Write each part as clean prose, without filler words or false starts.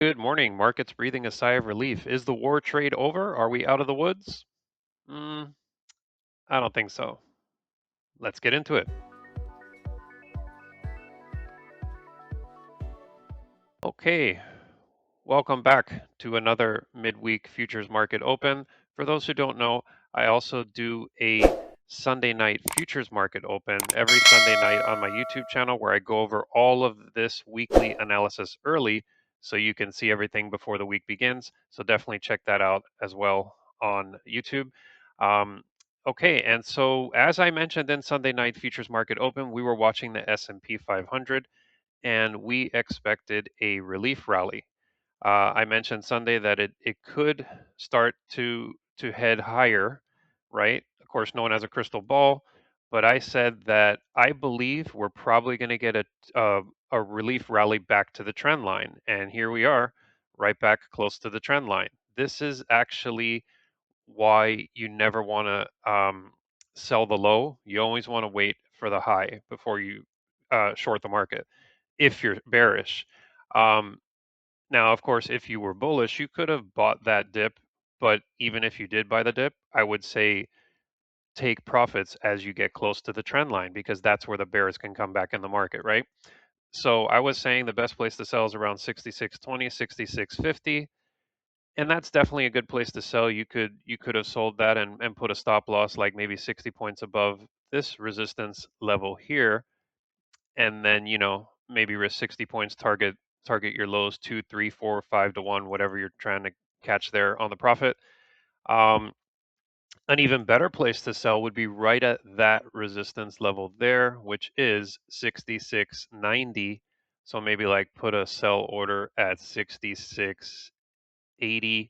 Good morning. Markets breathing a sigh of relief. Is the war trade over? Are we out of the woods? Mm, I don't think so. Let's get into it. Okay, welcome back to another midweek futures market open. For those who don't know, I also do a Sunday night futures market open every Sunday night on my YouTube channel where I go over all of this weekly analysis early so you can see everything before the week begins. So definitely check that out as well on YouTube. Um, okay, and so as I mentioned in Sunday night futures market open, we were watching the S&P 500 and we expected a relief rally. I mentioned Sunday that it could start to head higher, right? Of course, no one has a crystal ball, but I said that I believe we're probably going to get a relief rally back to the trend line, and here we are, right back close to the trend line. This is actually why you never want to sell the low. You always want to wait for the high before you short the market if you're bearish. Um, Now, of course, if you were bullish, you could have bought that dip, but even if you did buy the dip, I would say take profits as you get close to the trend line because that's where the bears can come back in the market, right? So I was saying the best place to sell is around 66.20, 66.50, and that's definitely a good place to sell. You could have sold that and put a stop loss like maybe 60 points above this resistance level here, and then maybe risk 60 points, target your lows 2, 3, 4, 5 to 1, whatever you're trying to catch there on the profit. um, an even better place to sell would be right at that resistance level there, which is 66.90. So maybe like put a sell order at 66.80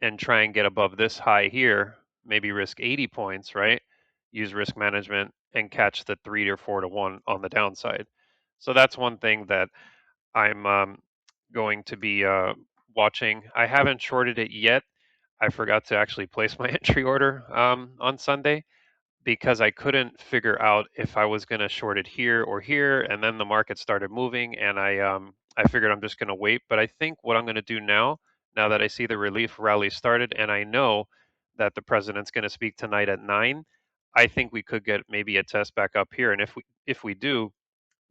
and try and get above this high here, maybe risk 80 points, right? Use risk management and catch the 3 or 4 to 1 on the downside. So that's one thing that I'm going to be watching. I haven't shorted it yet. I forgot to actually place my entry order on Sunday because I couldn't figure out if I was going to short it here or here, and then the market started moving, and I figured I'm just going to wait. But I think what I'm going to do now that I see the relief rally started, and I know that the president's going to speak tonight at 9, I think we could get maybe a test back up here, and if we do,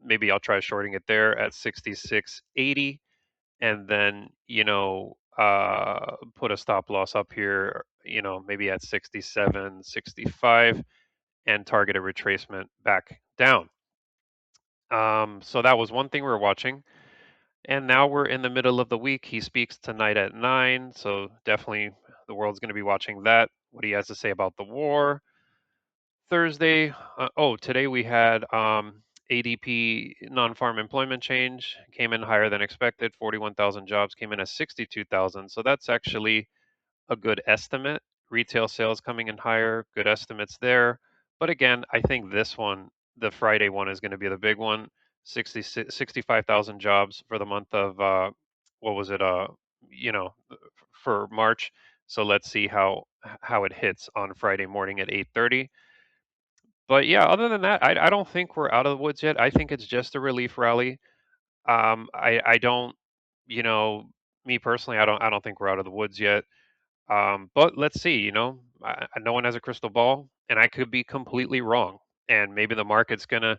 maybe I'll try shorting it there at 66.80, and then put a stop loss up here, maybe at 67.65 and target a retracement back down. So that was one thing we were watching. And now we're in the middle of the week. He speaks tonight at 9. So definitely the world's going to be watching that, what he has to say about the war. Thursday, today we had ADP non-farm employment change came in higher than expected. 41,000 jobs came in at 62,000. So that's actually a good estimate. Retail sales coming in higher, good estimates there. But again, I think this one, the Friday one, is going to be the big one. 65,000 jobs for the month of what was it? You know, for March. So let's see how it hits on Friday morning at 8:30. But yeah, other than that, I don't think we're out of the woods yet. I think it's just a relief rally. I don't, you know, me personally, I don't think we're out of the woods yet. But let's see, no one has a crystal ball, and I could be completely wrong. And maybe the market's gonna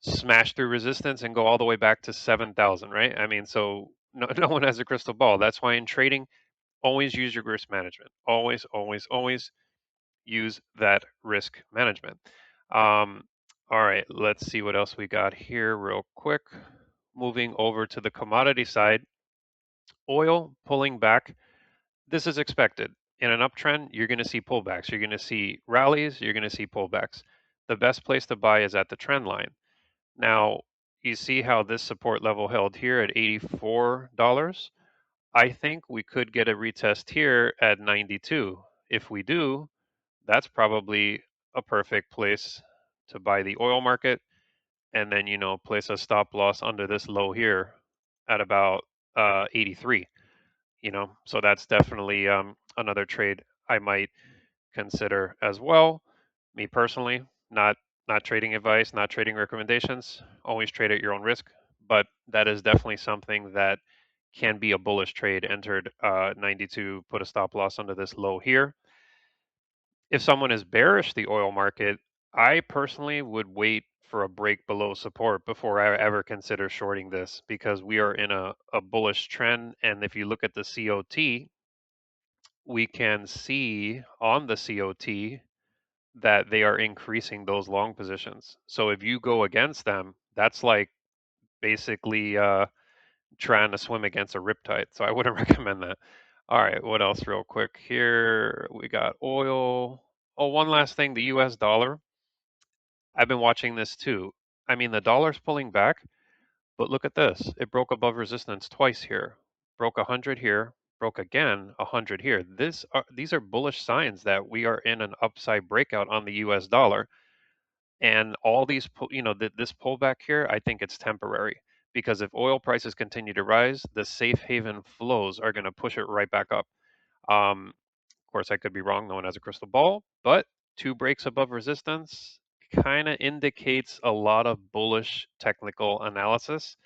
smash through resistance and go all the way back to 7,000, right? I mean, so no, no one has a crystal ball. That's why in trading, always use your risk management. Always, always, always use that risk management. Um, all right, let's see what else we got here real quick. Moving over to the commodity side, oil pulling back. This is expected. In an uptrend, you're going to see pullbacks. You're going to see rallies. You're going to see pullbacks. The best place to buy is at the trend line. Now, you see how this support level held here at $84. I think we could get a retest here at 92. If we do, that's probably a perfect place to buy the oil market and then, place a stop loss under this low here at about 83. So that's definitely another trade I might consider as well. Me personally, not trading advice, not trading recommendations. Always trade at your own risk, but that is definitely something that can be a bullish trade. Entered 92, put a stop loss under this low here. If someone is bearish the oil market, I personally would wait for a break below support before I ever consider shorting this, because we are in a bullish trend. And if you look at the COT, we can see on the COT that they are increasing those long positions. So if you go against them, that's like basically trying to swim against a riptide. So I wouldn't recommend that. All right, what else real quick here? We got oil. Oh, one last thing, the US dollar. I've been watching this too. I mean, the dollar's pulling back, but look at this. It broke above resistance twice here. Broke 100 here, broke again 100 here. These are bullish signs that we are in an upside breakout on the US dollar. And all these, this pullback here, I think it's temporary, because if oil prices continue to rise, the safe haven flows are going to push it right back up. Of course, I could be wrong. No one has a crystal ball, but two breaks above resistance kind of indicates a lot of bullish technical analysis.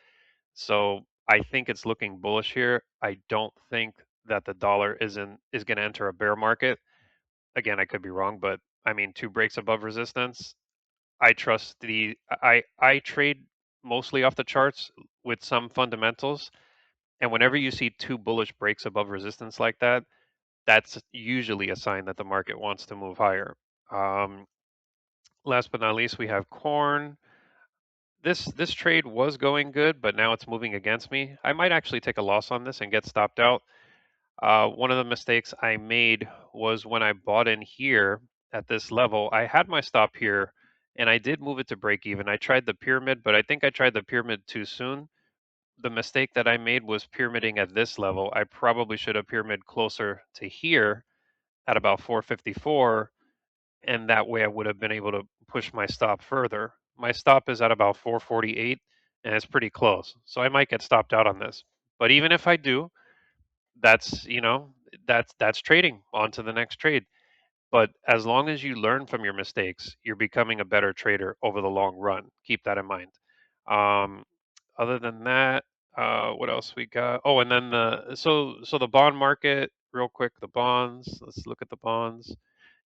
So I think it's looking bullish here. I don't think that the dollar is going to enter a bear market. Again, I could be wrong, but I mean, two breaks above resistance. I trust I trade mostly off the charts with some fundamentals, and whenever you see two bullish breaks above resistance like that, that's usually a sign that the market wants to move higher. Um, Last but not least, we have corn. This trade was going good, but now it's moving against me. I might actually take a loss on this and get stopped out. One of the mistakes I made was when I bought in here at this level. I had my stop here, and I did move it to break even. I tried the pyramid, but I think I tried the pyramid too soon. The mistake that I made was pyramiding at this level. I probably should have pyramid closer to here at about 454, and that way I would have been able to push my stop further. My stop is at about 448, and it's pretty close. So I might get stopped out on this. But even if I do, that's, that's trading on to the next trade. But as long as you learn from your mistakes, you're becoming a better trader over the long run. Keep that in mind. Um, Other than that, what else we got? Oh, and then the bond market, real quick, the bonds. Let's look at the bonds.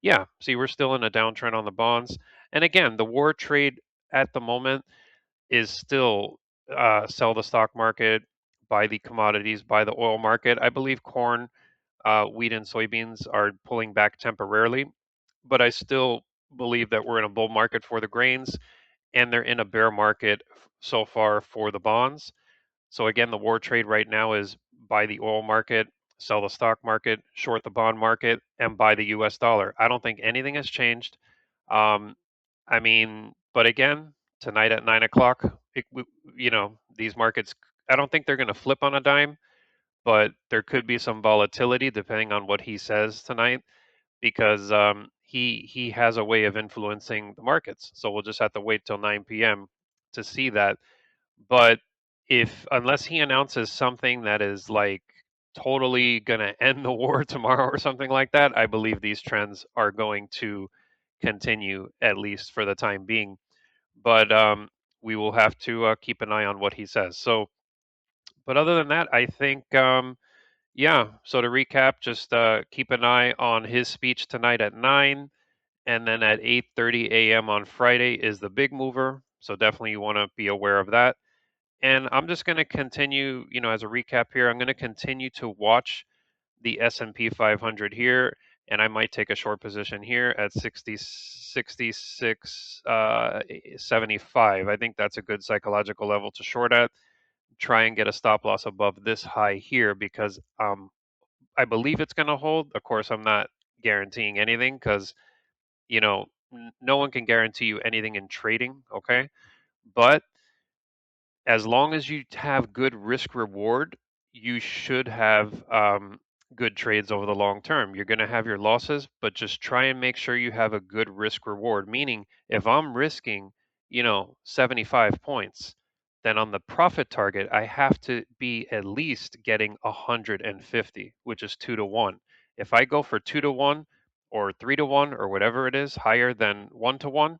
Yeah, see, we're still in a downtrend on the bonds. And again, the war trade at the moment is still sell the stock market, buy the commodities, buy the oil market. I believe corn, wheat, and soybeans are pulling back temporarily, but I still believe that we're in a bull market for the grains, and they're in a bear market so far for the bonds. So again, the war trade right now is buy the oil market, sell the stock market, short the bond market, and buy the US dollar. I don't think anything has changed. Um, I mean, but again, tonight at 9 o'clock, these markets, I don't think they're going to flip on a dime, but there could be some volatility depending on what he says tonight, because he has a way of influencing the markets. So we'll just have to wait till 9 p.m. to see that. But if unless he announces something that is like totally going to end the war tomorrow or something like that, I believe these trends are going to continue, at least for the time being. But we will have to keep an eye on what he says. So, but other than that, I think yeah. So to recap, just keep an eye on his speech tonight at 9, and then at 8:30 a.m. on Friday is the big mover. So definitely you want to be aware of that. And I'm just going to continue, as a recap here, I'm going to continue to watch the S&P 500 here, and I might take a short position here at 76.75. I think that's a good psychological level to short at. Try and get a stop loss above this high here, because I believe it's going to hold. Of course, I'm not guaranteeing anything, because, no one can guarantee you anything in trading, okay? But as long as you have good risk reward, you should have good trades over the long term. You're going to have your losses, but just try and make sure you have a good risk reward. Meaning, if I'm risking, 75 points, then on the profit target, I have to be at least getting 150, which is 2 to 1. If I go for 2 to 1 or 3 to 1 or whatever it is, higher than 1 to 1,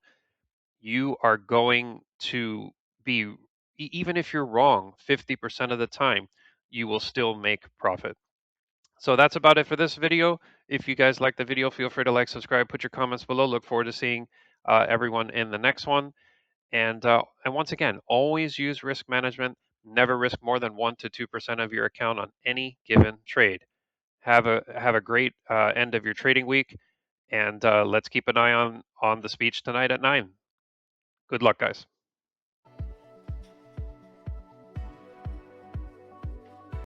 you are going to be, even if you're wrong 50% of the time, you will still make profit. So that's about it for this video. If you guys like the video, feel free to like, subscribe, put your comments below. Look forward to seeing everyone in the next one. And once again, always use risk management. Never risk more than 1 to 2% of your account on any given trade. Have a great end of your trading week, and let's keep an eye on the speech tonight at 9. Good luck, guys.